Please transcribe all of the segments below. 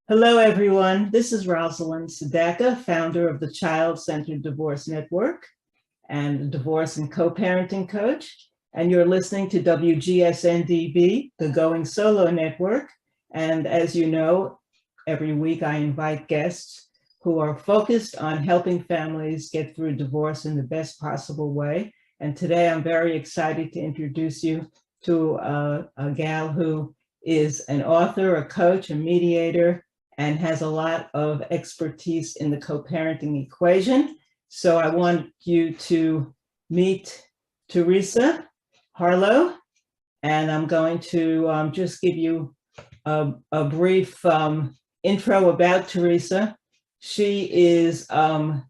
Hello, everyone. This is Rosalind Sedacca, founder of the Child-Centered Divorce Network and a divorce and co-parenting coach. And you're listening to WGSN-DB, the Going Solo Network. And as you know, every week I invite guests who are focused on helping families get through divorce in the best possible way. And today I'm very excited to introduce you to a gal who is an author, a coach, a mediator, and has a lot of expertise in the co-parenting equation. So I want you to meet Teresa Harlow, and I'm going to just give you a brief intro about Teresa. She is an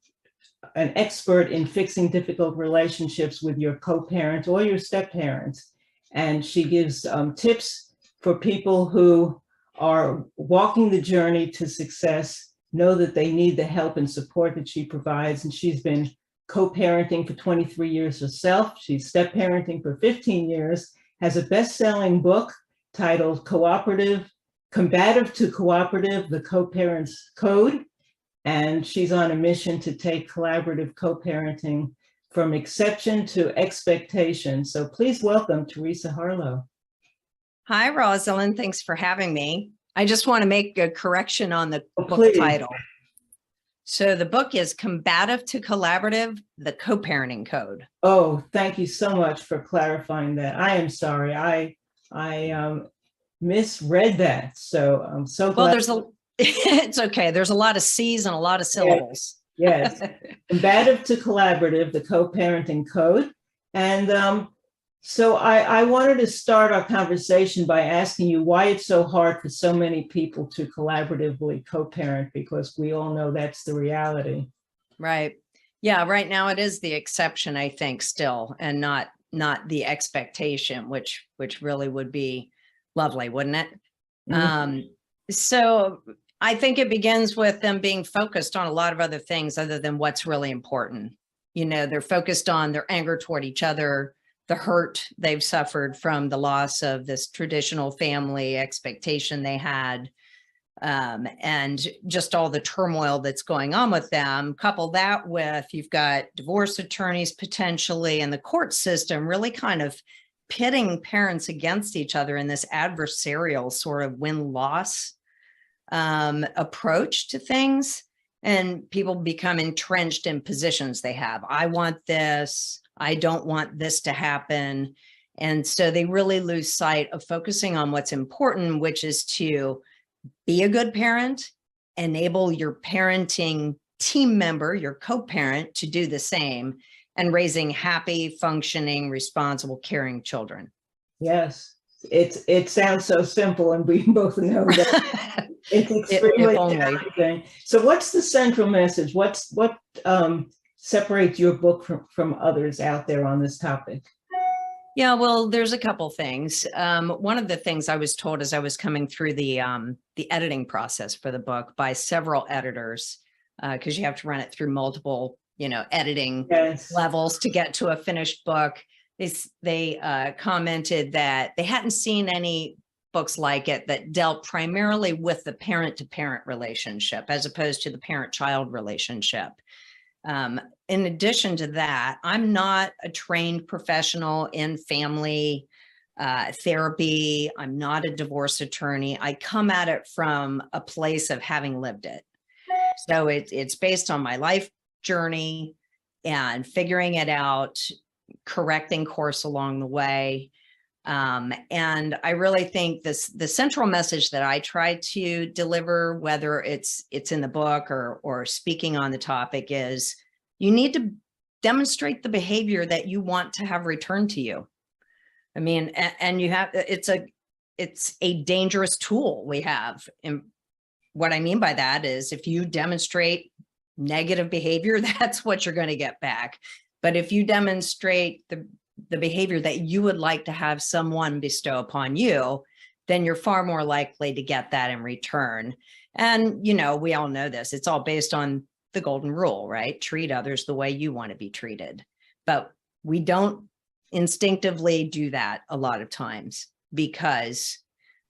expert in fixing difficult relationships with your co-parent or your step-parents, and she gives tips for people who are walking the journey to success, know that they need the help and support that she provides. And she's been co-parenting for 23 years herself. She's step-parenting for 15 years, has a best-selling book titled Combative to Cooperative, The Co-Parent's Code. And she's on a mission to take collaborative co-parenting from exception to expectation. So please welcome Teresa Harlow. Hi, Rosalind. Thanks for having me. I just want to make a correction on the book title. So the book is Combative to Collaborative, the Co-Parenting Code. Oh, thank you so much for clarifying that. I am sorry. I misread that. So I'm so glad. Well, it's okay. There's a lot of C's and a lot of syllables. Yes. Combative to Collaborative, the Co-Parenting Code. And so I wanted to start our conversation by asking you why it's so hard for so many people to collaboratively co-parent, because we all know that's the reality. Right. Yeah. Right now it is the exception, I think, still, and not the expectation, which really would be lovely, wouldn't it? Mm-hmm. So I think it begins with them being focused on a lot of other things other than what's really important. You know, they're focused on their anger toward each other, the hurt they've suffered from the loss of this traditional family expectation they had, and just all the turmoil that's going on with them. Couple that with, you've got divorce attorneys potentially, and the court system really kind of pitting parents against each other in this adversarial sort of win-loss approach to things. And people become entrenched in positions they have. I want this. I don't want this to happen. And so they really lose sight of focusing on what's important, which is to be a good parent, enable your parenting team member, your co-parent, to do the same, and raising happy, functioning, responsible, caring children. Yes, it sounds so simple, and we both know that it's extremely challenging. So what's the central message? What separates your book from others out there on this topic? Yeah, well, there's a couple things. One of the things I was told as I was coming through the editing process for the book by several editors, because you have to run it through multiple, editing levels to get to a finished book. They commented that they hadn't seen any books like it that dealt primarily with the parent-to-parent relationship as opposed to the parent-child relationship. In addition to that, I'm not a trained professional in family therapy. I'm not a divorce attorney. I come at it from a place of having lived it. So it's based on my life journey and figuring it out, correcting course along the way. And I really think the central message that I try to deliver, whether it's in the book or speaking on the topic, is you need to demonstrate the behavior that you want to have returned to you. I mean, and you have, it's a dangerous tool we have. And what I mean by that is if you demonstrate negative behavior, that's what you're going to get back. But if you demonstrate the behavior that you would like to have someone bestow upon you, then you're far more likely to get that in return. And, we all know this. It's all based on the golden rule, right? Treat others the way you want to be treated. But we don't instinctively do that a lot of times because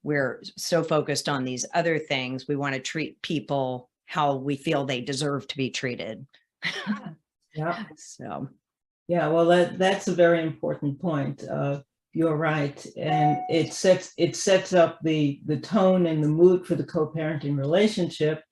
we're so focused on these other things. We want to treat people how we feel they deserve to be treated. Yeah. So, Yeah, well, that's a very important point. You're right, and it sets up the tone and the mood for the co-parenting relationship.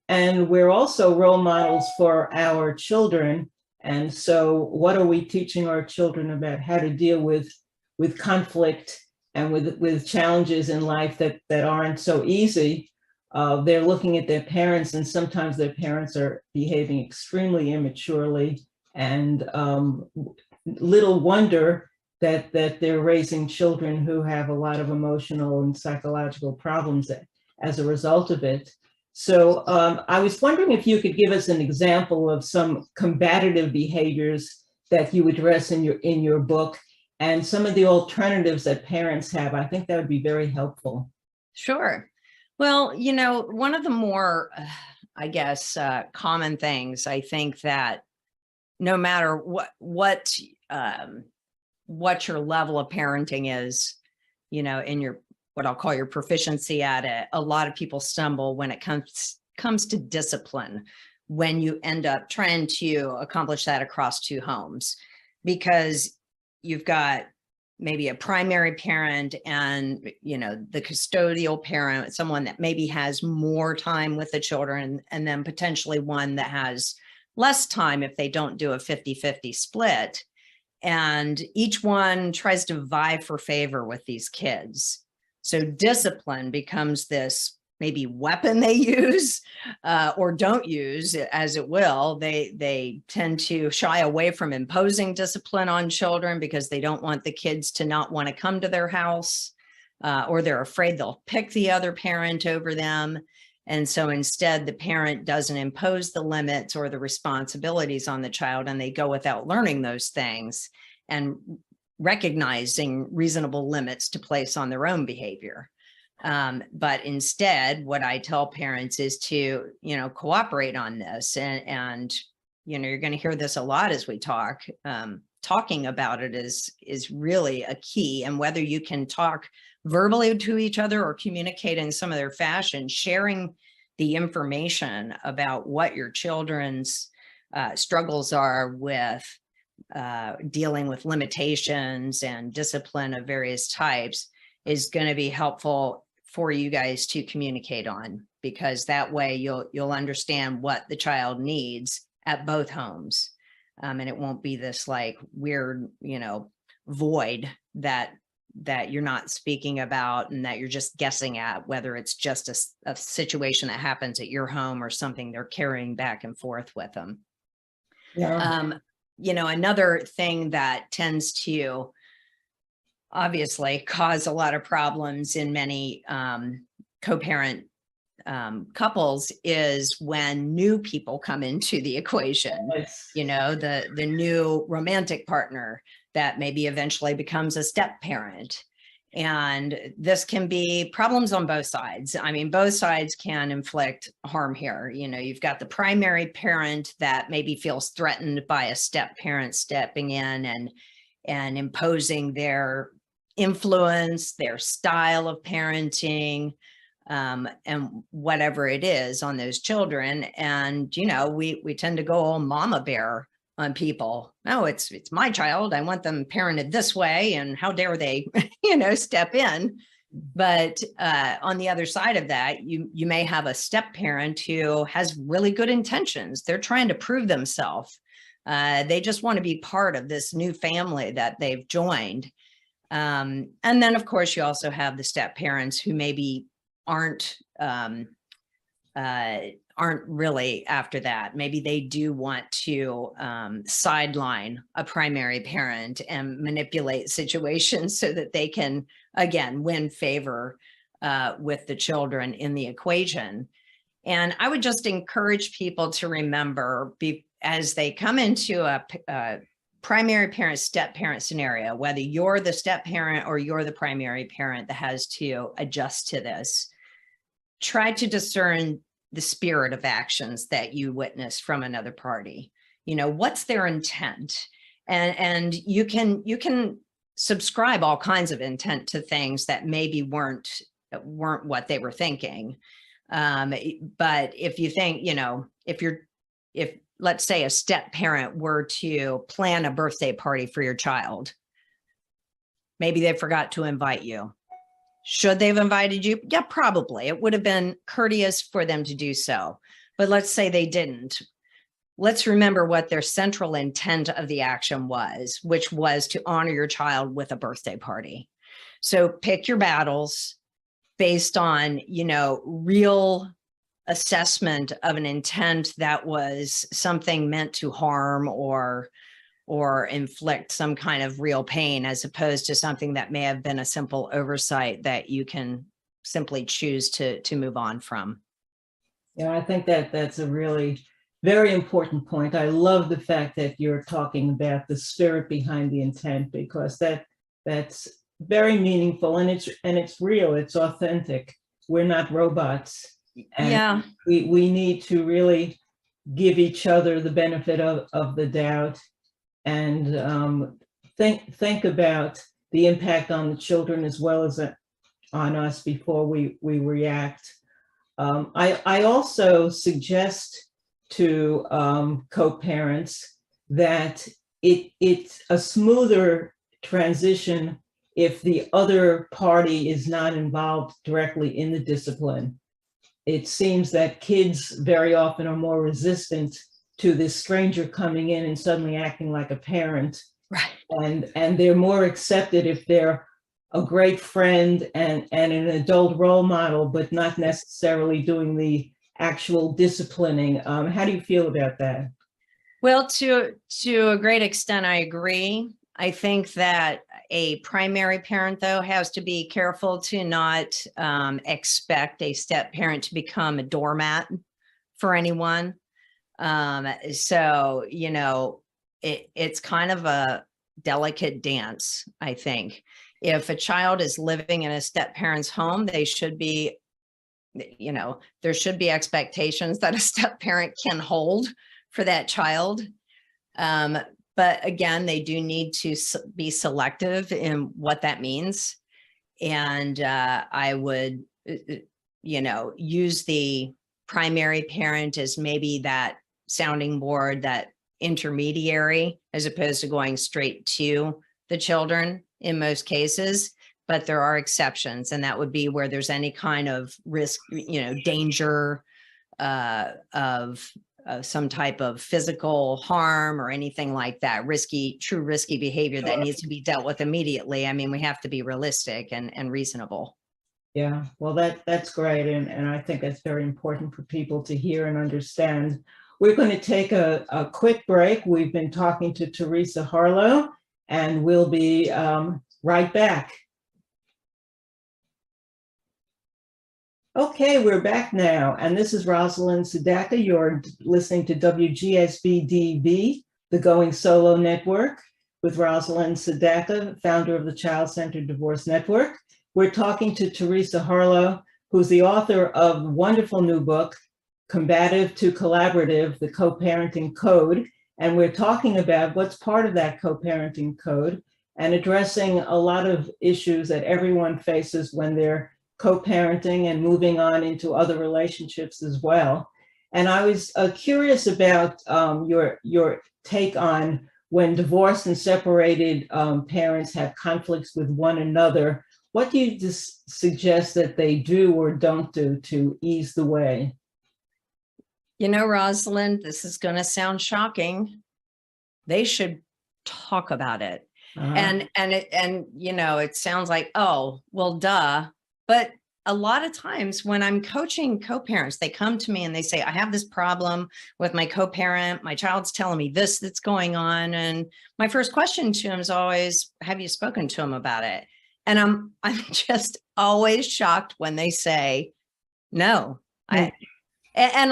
And we're also role models for our children. And so what are we teaching our children about how to deal with conflict and with challenges in life that aren't so easy? They're looking at their parents, and sometimes their parents are behaving extremely immaturely, and little wonder that they're raising children who have a lot of emotional and psychological problems as a result of it. So I was wondering if you could give us an example of some combative behaviors that you address in your book, and some of the alternatives that parents have. I think that would be very helpful. sure. Well, you know, one of the more, I guess, common things, I think that no matter what your level of parenting is, you know, in your, what I'll call your proficiency at it, a lot of people stumble when it comes to discipline, when you end up trying to accomplish that across two homes, because you've got maybe a primary parent and, you know, the custodial parent, someone that maybe has more time with the children, and then potentially one that has less time if they don't do a 50-50 split. And each one tries to vie for favor with these kids. So discipline becomes this maybe weapon they use or don't use, as it will. They tend to shy away from imposing discipline on children because they don't want the kids to not want to come to their house, or they're afraid they'll pick the other parent over them. And so instead, the parent doesn't impose the limits or the responsibilities on the child, and they go without learning those things and recognizing reasonable limits to place on their own behavior. But instead, what I tell parents is to, you know, cooperate on this. And you know, you're going to hear this a lot as we talk. Talking about it is really a key. And whether you can talk verbally to each other or communicate in some other fashion, sharing the information about what your children's struggles are with dealing with limitations and discipline of various types is going to be helpful for you guys to communicate on, because that way you'll understand what the child needs at both homes. And it won't be this like weird, you know, void that you're not speaking about and that you're just guessing at, whether it's just a situation that happens at your home or something they're carrying back and forth with them. Yeah. You know, another thing that tends to obviously cause a lot of problems in many co-parent couples is when new people come into the equation. Yes. You know, the new romantic partner that maybe eventually becomes a step parent. And this can be problems on both sides. I mean, both sides can inflict harm here. You know, you've got the primary parent that maybe feels threatened by a step parent stepping in and imposing their influence, their style of parenting, and whatever it is on those children. And, you know, we tend to go all mama bear on people. No, it's my child. I want them parented this way. And how dare they, you know, step in. But on the other side of that, you may have a step parent who has really good intentions. They're trying to prove themselves. They just want to be part of this new family that they've joined. And then, of course, you also have the step parents who maybe aren't really after that. Maybe they do want to sideline a primary parent and manipulate situations so that they can, again, win favor with the children in the equation. And I would just encourage people to remember, as they come into a primary parent, step parent scenario, whether you're the step parent or you're the primary parent that has to adjust to this, try to discern the spirit of actions that you witness from another party. You know, what's their intent? And you can subscribe all kinds of intent to things that maybe weren't weren't what they were thinking. But if you think, if let's say a step parent were to plan a birthday party for your child, maybe they forgot to invite you. Should they have invited you? Yeah, probably. It would have been courteous for them to do so. But let's say they didn't. Let's remember what their central intent of the action was, which was to honor your child with a birthday party. So pick your battles based on, real assessment of an intent that was something meant to harm or inflict some kind of real pain, as opposed to something that may have been a simple oversight that you can simply choose to move on from. Yeah, I think that that's a really very important point. I love the fact that you're talking about the spirit behind the intent, because that's very meaningful, and it's real, it's authentic. We're not robots. And yeah, we need to really give each other the benefit of the doubt, and think about the impact on the children as well as on us before we react. I also suggest to co-parents that it's a smoother transition if the other party is not involved directly in the discipline. It seems that kids very often are more resistant to this stranger coming in and suddenly acting like a parent. right. And they're more accepted if they're a great friend and an adult role model, but not necessarily doing the actual disciplining. How do you feel about that? Well, to a great extent, I agree. I think that a primary parent, though, has to be careful to not expect a step parent to become a doormat for anyone. So, it's kind of a delicate dance, I think. If a child is living in a step parent's home, they should be, there should be expectations that a step parent can hold for that child. But again, they do need to be selective in what that means. And I would, use the primary parent as maybe that sounding board, that intermediary, as opposed to going straight to the children in most cases. But there are exceptions, and that would be where there's any kind of risk, danger of some type of physical harm or anything like that, true risky behavior that needs to be dealt with immediately. I mean, we have to be realistic and reasonable. Yeah, well, that's great. And I think that's very important for people to hear and understand. We're going to take a quick break. We've been talking to Teresa Harlow, and we'll be right back. Okay, we're back now, and this is Rosalind Sedacca. You're listening to WGSN-DB, the Going Solo Network, with Rosalind Sedacca, founder of the Child-Centered Divorce Network. We're talking to Teresa Harlow, who's the author of the wonderful new book, Combative to Collaborative, the Co-Parenting Code. And we're talking about what's part of that co-parenting code and addressing a lot of issues that everyone faces when they're co-parenting and moving on into other relationships as well. And I was curious about your take on when divorced and separated parents have conflicts with one another. What do you just suggest that they do or don't do to ease the way? Rosalind, this is going to sound shocking. They should talk about it. And it sounds like, oh, well, duh. But a lot of times when I'm coaching co-parents, they come to me and they say, I have this problem with my co-parent. My child's telling me that's going on. And my first question to him is always, have you spoken to him about it? And I'm just always shocked when they say, no. And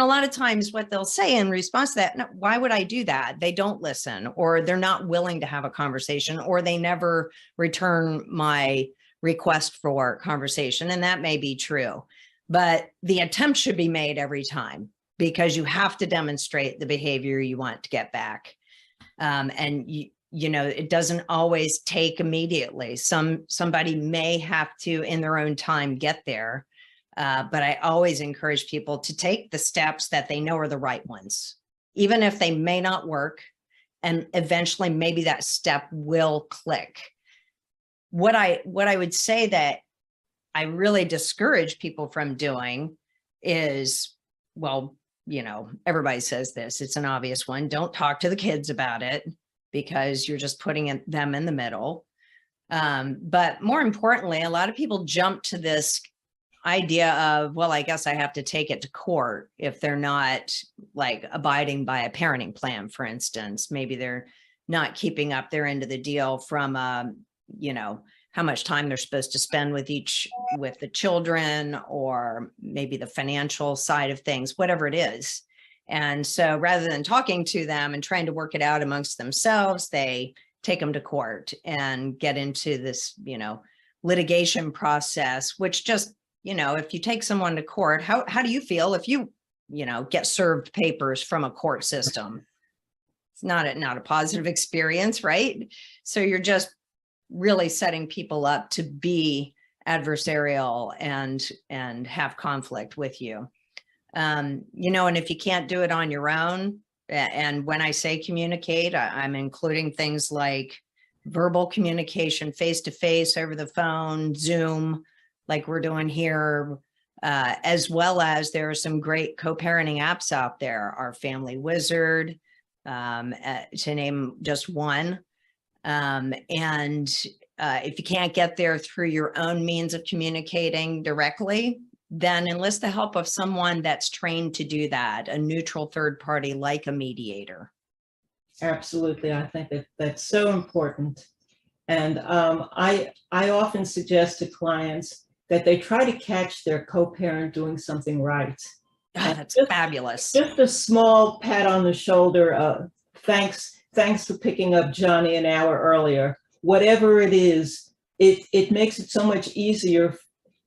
a lot of times what they'll say in response to that, no, why would I do that? They don't listen, or they're not willing to have a conversation, or they never return my request for conversation. And that may be true, but the attempt should be made every time, because you have to demonstrate the behavior you want to get back. And it doesn't always take immediately. Somebody may have to, in their own time, get there. But I always encourage people to take the steps that they know are the right ones, even if they may not work. And eventually maybe that step will click. What I would say that I really discourage people from doing is, well, everybody says this, it's an obvious one. Don't talk to the kids about it, because you're just putting them in the middle. But more importantly, a lot of people jump to this idea of, well, I guess I have to take it to court if they're not like abiding by a parenting plan, for instance. Maybe they're not keeping up their end of the deal from, how much time they're supposed to spend with the children, or maybe the financial side of things, whatever it is. And so rather than talking to them and trying to work it out amongst themselves, they take them to court and get into this, litigation process, which just, if you take someone to court, how do you feel if you, get served papers from a court system? It's not a positive experience, right? So you're just really setting people up to be adversarial and have conflict with you. And if you can't do it on your own, and when I say communicate, I'm including things like verbal communication, face-to-face, over the phone, Zoom, like we're doing here, as well as there are some great co-parenting apps out there, our Family Wizard, to name just one. If you can't get there through your own means of communicating directly, then enlist the help of someone that's trained to do that, a neutral third party like a mediator. Absolutely. I think that's so important. And I often suggest to clients that they try to catch their co-parent doing something right. Oh, that's fabulous. Just a small pat on the shoulder. Thanks for picking up Johnny an hour earlier. Whatever it is, it makes it so much easier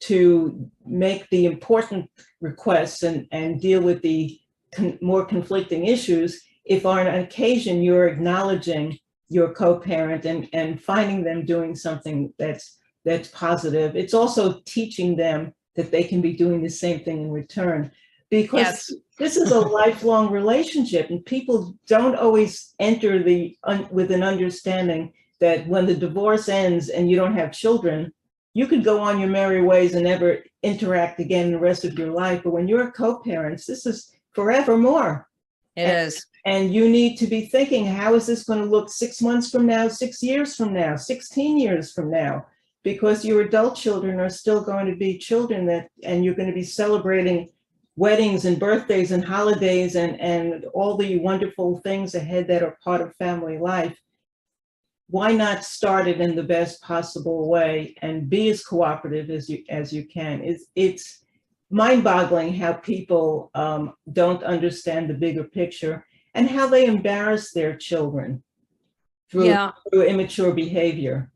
to make the important requests and deal with the more conflicting issues if on an occasion you're acknowledging your co-parent and finding them doing something that's positive. It's also teaching them that they can be doing the same thing in return, because yes, this is a lifelong relationship, and people don't always enter with an understanding that when the divorce ends and you don't have children, you could go on your merry ways and never interact again the rest of your life. But when you're co-parents, this is forevermore. It is. And you need to be thinking, how is this going to look 6 months from now, 6 years from now, 16 years from now? Because your adult children are still going to be children and you're going to be celebrating weddings and birthdays and holidays and all the wonderful things ahead that are part of family life. Why not start it in the best possible way and be as cooperative as you can? It's mind-boggling how people don't understand the bigger picture and how they embarrass their children through immature behavior.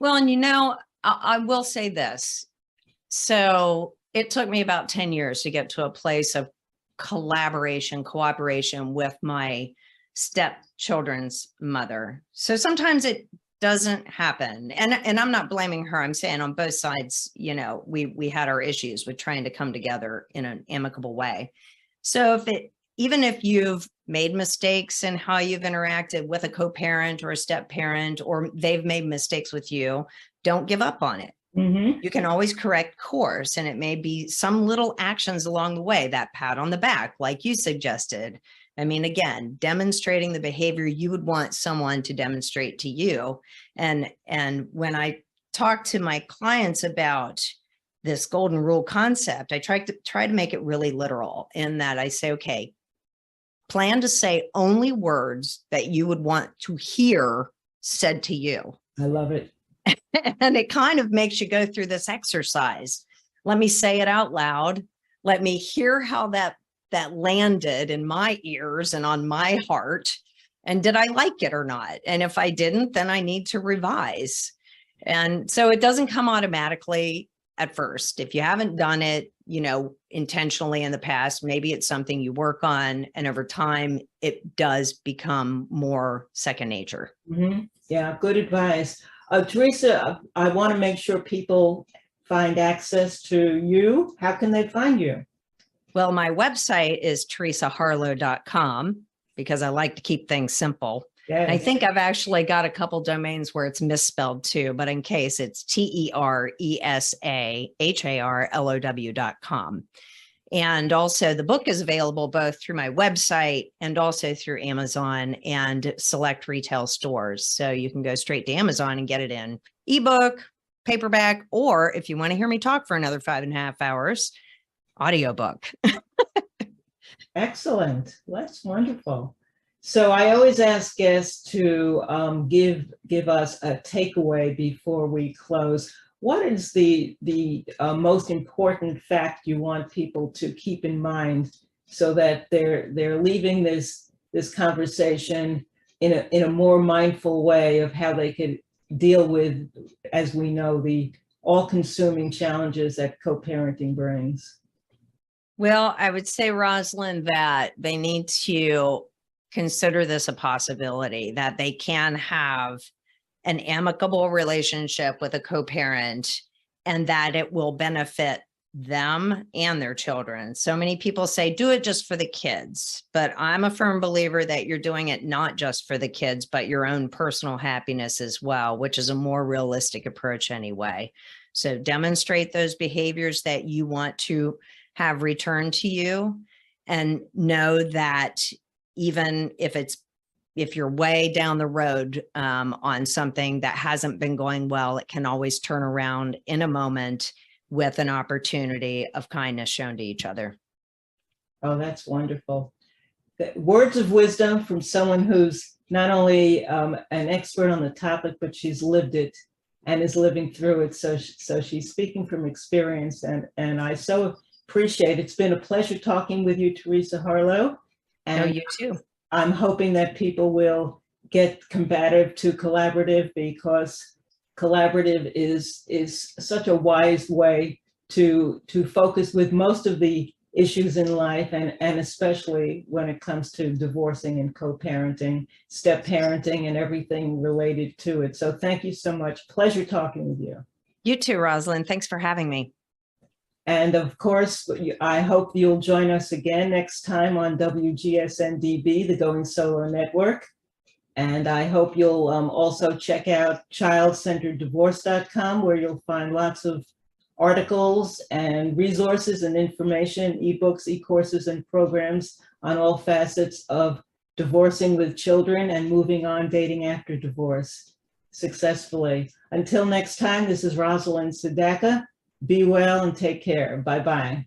Well, and I will say this. So it took me about 10 years to get to a place of cooperation with my stepchildren's mother. So sometimes it doesn't happen. And I'm not blaming her. I'm saying on both sides, we had our issues with trying to come together in an amicable way. So even if you've made mistakes in how you've interacted with a co-parent or a step parent, or they've made mistakes with you, don't give up on it. Mm-hmm. You can always correct course, and it may be some little actions along the way, that pat on the back, like you suggested. I mean, again, demonstrating the behavior you would want someone to demonstrate to you. And when I talk to my clients about this golden rule concept, I try to make it really literal, in that I say, okay, plan to say only words that you would want to hear said to you. I love it. And it kind of makes you go through this exercise. Let me say it out loud. Let me hear how that landed in my ears and on my heart. And did I like it or not? And if I didn't, then I need to revise. And so it doesn't come automatically. at first. If you haven't done it, intentionally in the past, maybe it's something you work on, and over time it does become more second nature. Mm-hmm. Yeah, good advice. Teresa, I want to make sure people find access to you. How can they find you? Well, my website is teresaharlow.com because I like to keep things simple. Yes. I think I've actually got a couple domains where it's misspelled too, but in case, it's teresaharlow.com. And also the book is available both through my website and also through Amazon and select retail stores. So you can go straight to Amazon and get it in ebook, paperback, or if you want to hear me talk for another 5.5 hours, audiobook. Excellent. That's wonderful. So I always ask guests to give us a takeaway before we close. What is the most important fact you want people to keep in mind so that they're leaving this conversation in a more mindful way of how they could deal with, as we know, the all-consuming challenges that co-parenting brings? Well, I would say, Rosalind, that they need to consider this a possibility, that they can have an amicable relationship with a co-parent and that it will benefit them and their children. So many people say, do it just for the kids, but I'm a firm believer that you're doing it not just for the kids, but your own personal happiness as well, which is a more realistic approach anyway. So demonstrate those behaviors that you want to have returned to you, and know that even if you're way down the road on something that hasn't been going well, it can always turn around in a moment with an opportunity of kindness shown to each other. Oh, that's wonderful. Words of wisdom from someone who's not only an expert on the topic, but she's lived it and is living through it. So she's speaking from experience, and I so appreciate it. It's been a pleasure talking with you, Teresa Harlow. And you too. I'm hoping that people will get combative to collaborative, because collaborative is such a wise way to focus with most of the issues in life, and especially when it comes to divorcing and co-parenting, step parenting, and everything related to it. So thank you so much. Pleasure talking with you. You too, Rosalind. Thanks for having me. And of course, I hope you'll join us again next time on WGSN-DB, the Going Solo Network. And I hope you'll also check out childcentereddivorce.com, where you'll find lots of articles and resources and information, ebooks, e-courses, and programs on all facets of divorcing with children and moving on, dating after divorce successfully. Until next time, this is Rosalind Sedacca. Be well and take care. Bye-bye.